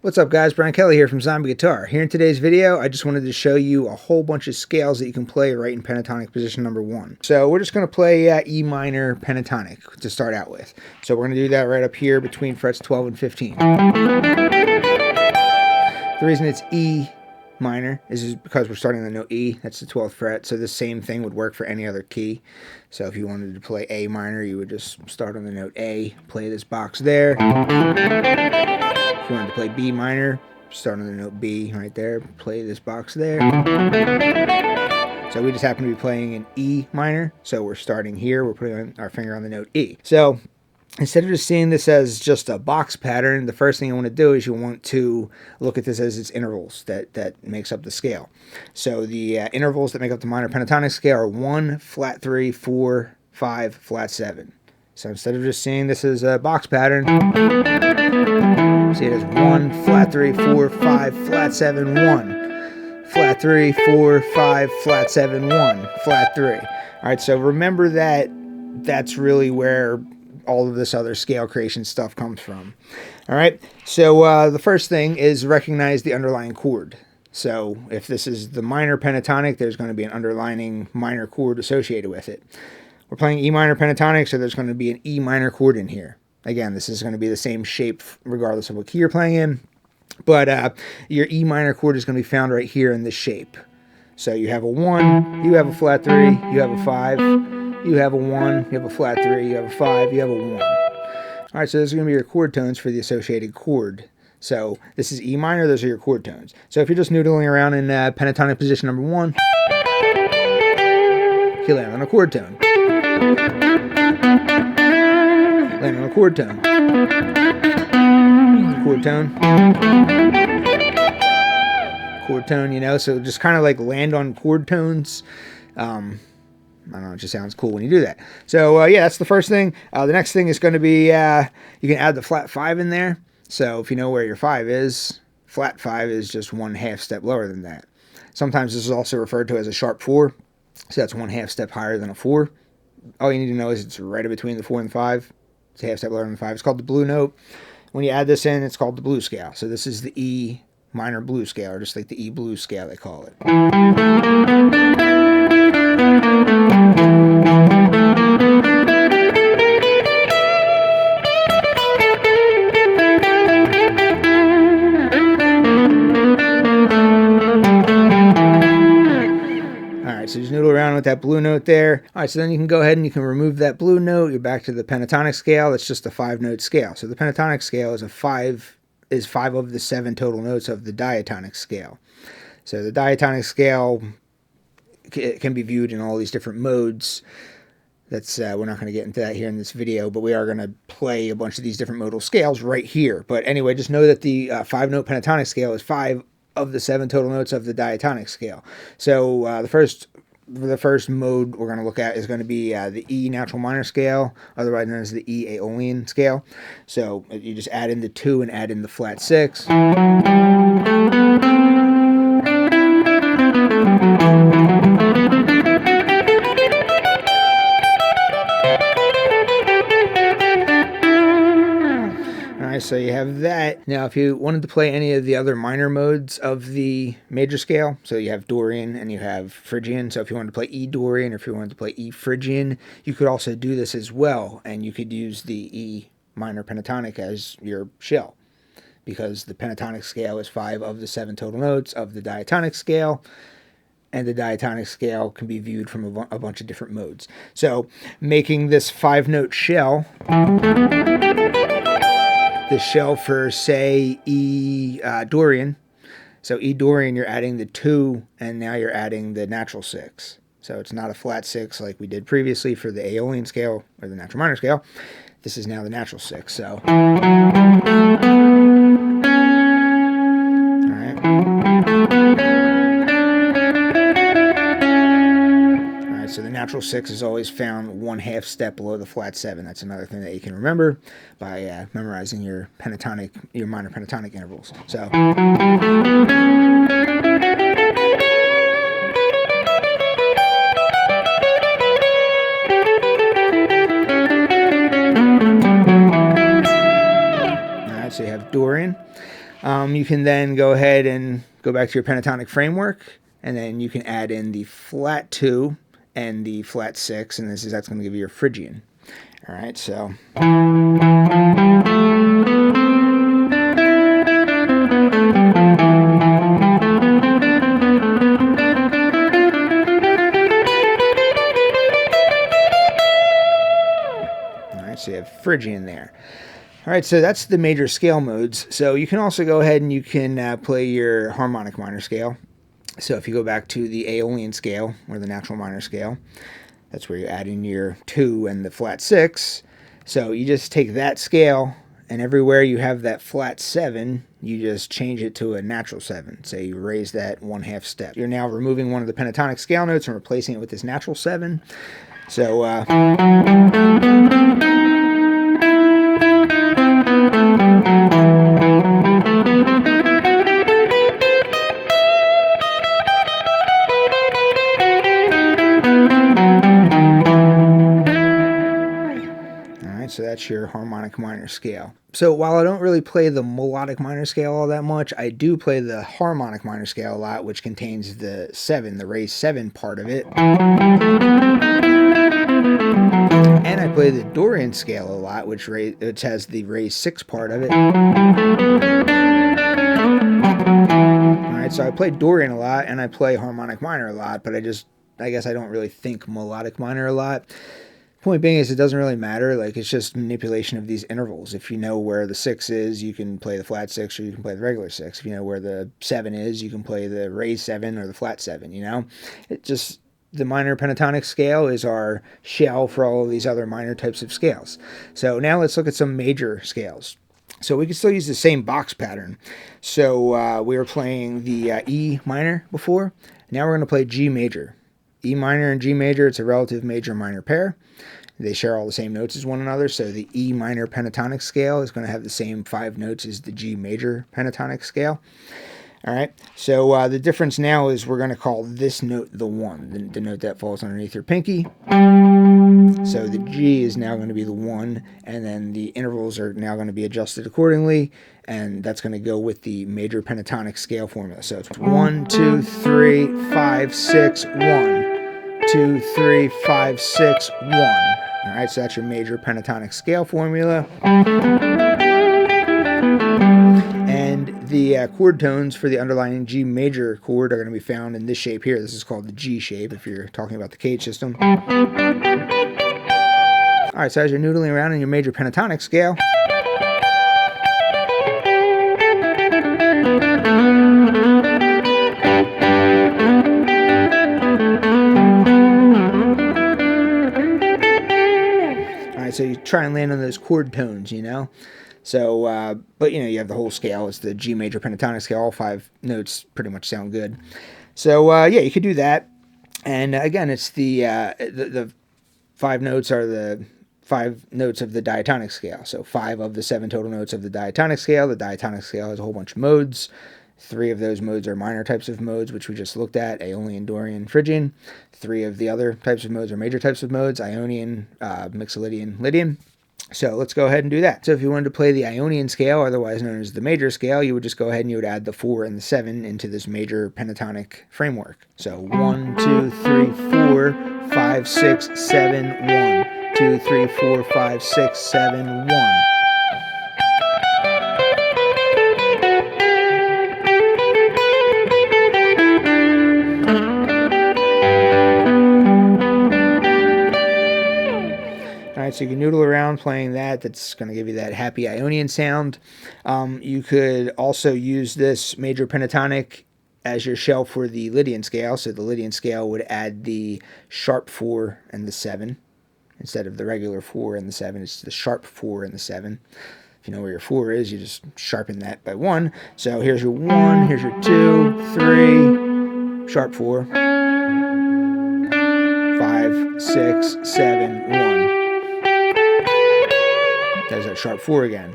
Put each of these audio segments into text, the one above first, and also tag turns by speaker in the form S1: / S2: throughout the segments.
S1: What's up guys, Brian Kelly here from Zombie Guitar. Here in today's video, I just wanted to show you a whole bunch of scales that you can play right in pentatonic position number 1. So we're just going to play E minor pentatonic to start out with. So we're going to do that right up here between frets 12 and 15. The reason it's E minor is because we're starting on the note E, that's the 12th fret, so the same thing would work for any other key. So if you wanted to play A minor, you would just start on the note A, play this box there. If you wanted to play B minor, start on the note B right there, play this box there. So we just happen to be playing an E minor, so we're starting here, we're putting our finger on the note E. So instead of just seeing this as just a box pattern, the first thing you want to do is you want to look at this as its intervals that makes up the scale. So the intervals that make up the minor pentatonic scale are 1, flat 3, 4, 5, flat 7. So instead of just seeing this as a box pattern, see it as 1, flat 3, 4, 5, flat 7, 1. Flat 3, 4, 5, flat 7, 1. Flat 3. Alright, so remember that that's really where all of this other scale creation stuff comes from. Alright, so the first thing is recognize the underlying chord. So if this is the minor pentatonic, there's going to be an underlying minor chord associated with it. We're playing E minor pentatonic, so there's going to be an E minor chord in here. Again, this is going to be the same shape regardless of what key you're playing in, but your E minor chord is going to be found right here in this shape. So you have a 1, you have a flat 3, you have a 5, you have a 1, you have a flat 3, you have a 5, you have a 1. Alright, so those are going to be your chord tones for the associated chord. So this is E minor, those are your chord tones. So if you're just noodling around in pentatonic position number 1, you land on a chord tone. Land on a chord tone. Chord tone. Chord tone, you know, so just kind of like land on chord tones. I don't know, it just sounds cool when you do that. So yeah, that's the first thing. The next thing is going to be, you can add the flat 5 in there. So if you know where your 5 is, flat 5 is just 1/2 step lower than that. Sometimes this is also referred to as a sharp 4. So that's 1/2 step higher than a 4. All you need to know is it's right in between the 4 and the 5. It's a half step lower than the 5. It's called the blue note. When you add this in, it's called the blue scale. So this is the E minor blue scale, or just like the E blue scale they call it. So just noodle around with that blue note there. Alright, so then you can go ahead and you can remove that blue note. You're back to the pentatonic scale. It's just a 5-note scale. So the pentatonic scale is 5 of the 7 total notes of the diatonic scale. So the diatonic scale can be viewed in all these different modes. That's we're not going to get into that here in this video, but we are going to play a bunch of these different modal scales right here. But anyway, just know that the 5-note pentatonic scale is 5 of the 7 total notes of the diatonic scale. So the first mode we're going to look at is going to be the E natural minor scale, otherwise known as the E Aeolian scale. So you just add in the 2 and add in the flat 6. So you have that. Now if you wanted to play any of the other minor modes of the major scale, so you have Dorian and you have Phrygian, so if you wanted to play E Dorian or if you wanted to play E Phrygian, you could also do this as well, and you could use the E minor pentatonic as your shell, because the pentatonic scale is 5 of the 7 total notes of the diatonic scale, and the diatonic scale can be viewed from a bunch of different modes. So making this 5-note shell, the shell for, say, E Dorian. So E Dorian, you're adding the 2, and now you're adding the natural 6. So it's not a flat 6 like we did previously for the Aeolian scale, or the natural minor scale. This is now the natural 6, so. So the natural 6 is always found 1/2 step below the flat 7. That's another thing that you can remember by memorizing your minor pentatonic intervals. So. Alright, so you have Dorian. You can then go ahead and go back to your pentatonic framework, and then you can add in the flat 2 and the flat 6, and that's going to give you your Phrygian. All right, so. So you have Phrygian there. All right, so that's the major scale modes. So you can also go ahead and you can play your harmonic minor scale. So if you go back to the Aeolian scale, or the natural minor scale, that's where you add in your 2 and the flat 6. So you just take that scale, and everywhere you have that flat 7, you just change it to a natural 7. So you raise that 1/2 step. You're now removing one of the pentatonic scale notes and replacing it with this natural 7. So, so that's your harmonic minor scale. So while I don't really play the melodic minor scale all that much, I do play the harmonic minor scale a lot, which contains the 7, the raised 7 part of it. And I play the Dorian scale a lot, which has the raised 6 part of it. Alright, so I play Dorian a lot, and I play harmonic minor a lot, but I guess I don't really think melodic minor a lot. Point being is it doesn't really matter. Like, it's just manipulation of these intervals. If you know where the 6 is, you can play the flat 6, or you can play the regular 6. If you know where the 7 is, you can play the raised 7 or the flat 7, you know? It just, the minor pentatonic scale is our shell for all of these other minor types of scales. So now let's look at some major scales. So we can still use the same box pattern. So we were playing the E minor before. Now we're going to play G major. E minor and G major, it's a relative major-minor pair. They share all the same notes as one another, so the E minor pentatonic scale is going to have the same 5 notes as the G major pentatonic scale. All right, so the difference now is we're going to call this note the 1, the note that falls underneath your pinky. So the G is now going to be the 1, and then the intervals are now going to be adjusted accordingly, and that's going to go with the major pentatonic scale formula. So it's 1, 2, 3, 5, 6, 1. 2, 3, 5, 6, 1. All right, so that's your major pentatonic scale formula. And the chord tones for the underlying G major chord are going to be found in this shape here. This is called the G shape if you're talking about the cage system. All right, so as you're noodling around in your major pentatonic scale, so you try and land on those chord tones, you know. So, but you know, you have the whole scale. It's the G major pentatonic scale. All 5 notes pretty much sound good. So, yeah, you could do that. And again, it's the 5 notes are the 5 notes of the diatonic scale. So 5 of the 7 total notes of the diatonic scale. The diatonic scale has a whole bunch of modes. 3 of those modes are minor types of modes, which we just looked at, Aeolian, Dorian, Phrygian. 3 of the other types of modes are major types of modes, Ionian, Mixolydian, Lydian. So let's go ahead and do that. So if you wanted to play the Ionian scale, otherwise known as the major scale, you would just go ahead and you would add the 4 and the 7 into this major pentatonic framework. So 1, 2, 3, 4, 5, 6, 7, 1. 2, 3, 4, 5, 6, 7, 1. So you can noodle around playing that. That's going to give you that happy Ionian sound. You could also use this major pentatonic as your shell for the Lydian scale. So the Lydian scale would add the sharp 4 and the 7. Instead of the regular 4 and the 7, it's the sharp 4 and the 7. If you know where your 4 is, you just sharpen that by 1. So here's your 1, here's your 2, 3, sharp 4, 5, 6, 7, 1. There's that sharp 4 again.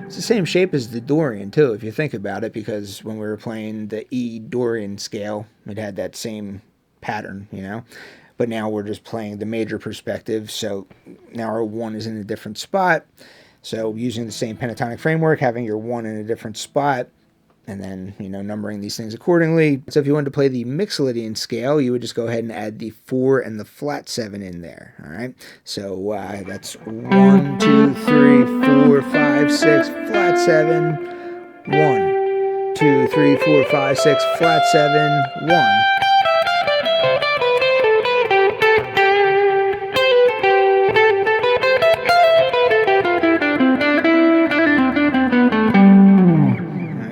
S1: It's the same shape as the Dorian, too, if you think about it, because when we were playing the E Dorian scale, it had that same pattern, you know. but now we're just playing the major perspective. So now our 1 is in a different spot. So using the same pentatonic framework, having your 1 in a different spot, and then, numbering these things accordingly. So if you wanted to play the Mixolydian scale, you would just go ahead and add the 4 and the flat 7 in there, all right? So that's 1, 2, 3, 4, 5, 6, flat 7, 1, 2, 3, 4, 5, 6, flat 7, 1.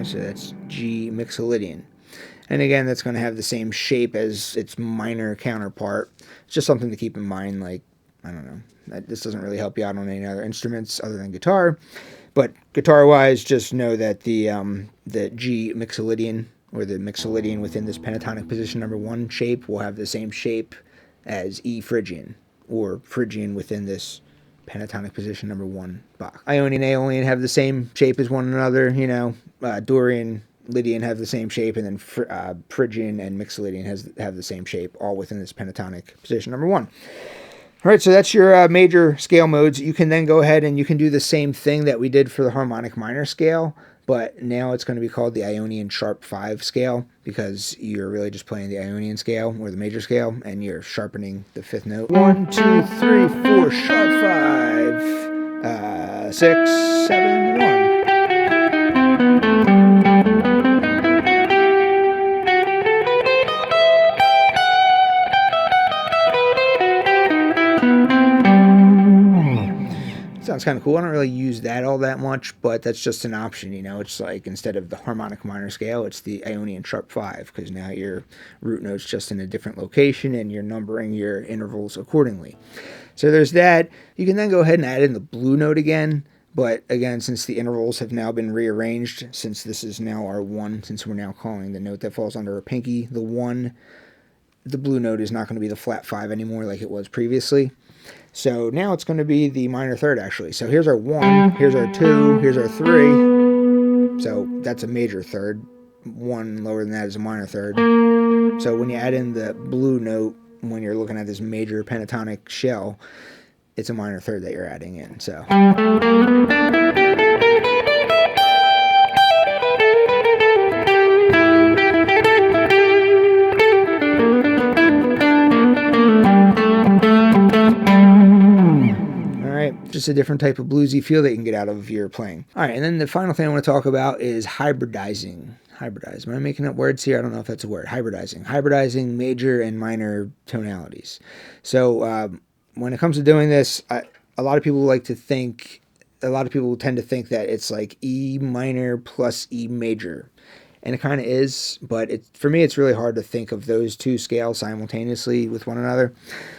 S1: So that's G Mixolydian. And again, that's going to have the same shape as its minor counterpart. It's just something to keep in mind, like, I don't know, this doesn't really help you out on any other instruments other than guitar. But guitar-wise, just know that the G Mixolydian, or the Mixolydian within this pentatonic position number 1 shape, will have the same shape as E Phrygian, or Phrygian within this pentatonic position number 1 box. Ionian, Aeolian have the same shape as one another, Dorian, Lydian have the same shape, and then Phrygian and Mixolydian have the same shape, all within this pentatonic position number 1. All right, so that's your major scale modes. You can then go ahead and you can do the same thing that we did for the harmonic minor scale, but now it's going to be called the Ionian sharp 5 scale, because you're really just playing the Ionian scale, or the major scale, and you're sharpening the 5th note. 1, 2, 3, 4, sharp 5, 6, 7, 1. Sounds kind of cool. I don't really use that all that much, but that's just an option, It's like instead of the harmonic minor scale, it's the Ionian sharp 5, because now your root note's just in a different location and you're numbering your intervals accordingly. So there's that. You can then go ahead and add in the blue note again, but again, since the intervals have now been rearranged, since this is now our 1, since we're now calling the note that falls under a pinky the 1, the blue note is not going to be the flat 5 anymore like it was previously. So now it's going to be the minor third, actually. So here's our 1, here's our 2, here's our 3. So that's a major third. 1 lower than that is a minor third. So when you add in the blue note, when you're looking at this major pentatonic shell, it's a minor third that you're adding in. So. Just a different type of bluesy feel that you can get out of your playing. All right, and then the final thing I want to talk about is hybridizing. Hybridize. Am I making up words here? I don't know if that's a word. Hybridizing. Hybridizing major and minor tonalities. So when it comes to doing this, a lot of people tend to think that it's like E minor plus E major. And it kind of is, but for me, it's really hard to think of those two scales simultaneously with one another.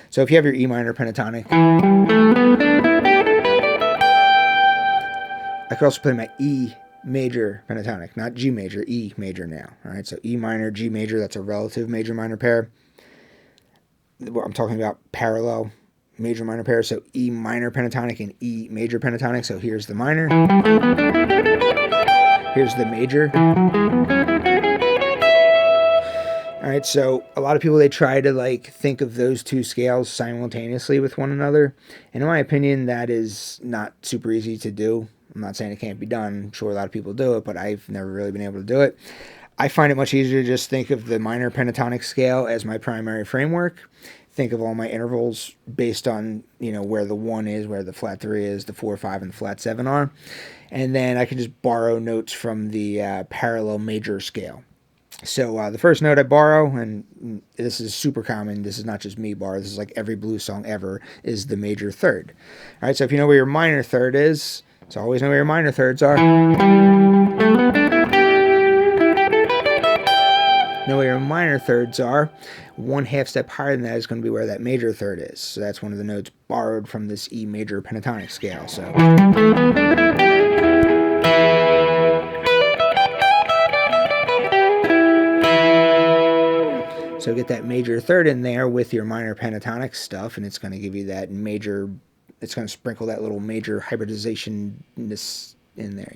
S1: So if you have your E minor pentatonic, I could also play my E major pentatonic, not G major, E major now. All right, so E minor, G major, that's a relative major minor pair. I'm talking about parallel major minor pair. So E minor pentatonic and E major pentatonic. So here's the minor. Here's the major. All right, so a lot of people, they try to think of those two scales simultaneously with one another. And in my opinion, that is not super easy to do. I'm not saying it can't be done. I'm sure a lot of people do it, but I've never really been able to do it. I find it much easier to just think of the minor pentatonic scale as my primary framework. Think of all my intervals based on, where the 1 is, where the flat 3 is, the 4, 5, and the flat 7 are. And then I can just borrow notes from the parallel major scale. So the first note I borrow, and this is super common, this is not just me borrow, this is like every blues song ever, is the major third. All right, so if you know where your minor third is, so always know where your minor thirds are. Know where your minor thirds are. 1/2 step higher than that is going to be where that major third is. So that's one of the notes borrowed from this E major pentatonic scale. So get that major third in there with your minor pentatonic stuff, and it's going to give you that major, it's going to sprinkle that little major hybridization-ness in there,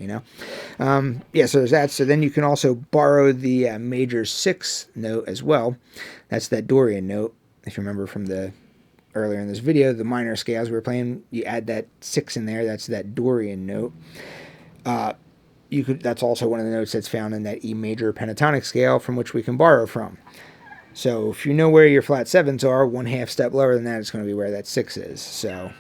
S1: Yeah, so there's that. So then you can also borrow the major 6th note as well. That's that Dorian note. if you remember from the earlier in this video, the minor scales we were playing, you add that 6 in there. That's that Dorian note. That's also one of the notes that's found in that E major pentatonic scale from which we can borrow from. So if you know where your flat 7s are, 1/2 step lower than that is going to be where that 6 is. So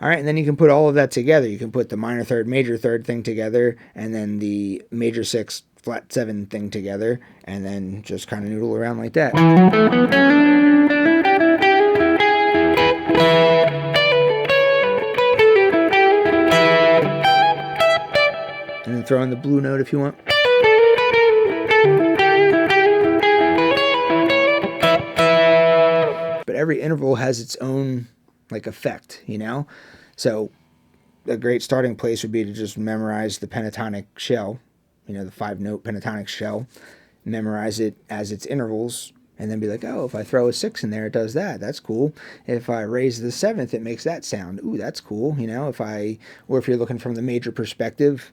S1: all right, and then you can put all of that together. You can put the minor third, major third thing together, and then the major 6, flat 7 thing together, and then just kind of noodle around like that. And then throw in the blue note if you want. But every interval has its own like effect, you know? So a great starting place would be to just memorize the pentatonic shell, you know, the 5-note pentatonic shell, memorize it as its intervals, and then be like, oh, if I throw a 6 in there, it does that. That's cool. If I raise the 7th, it makes that sound. Ooh, that's cool. You know, or if you're looking from the major perspective,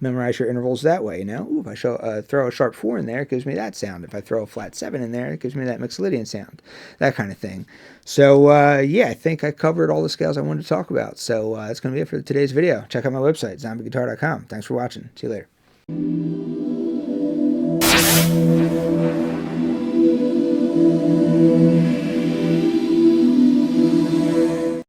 S1: memorize your intervals that way. You know, ooh, if I throw a sharp 4 in there, it gives me that sound. If I throw a flat 7 in there, it gives me that Mixolydian sound. That kind of thing. So, yeah, I think I covered all the scales I wanted to talk about. So that's going to be it for today's video. Check out my website, zombieguitar.com. Thanks for watching. See you later.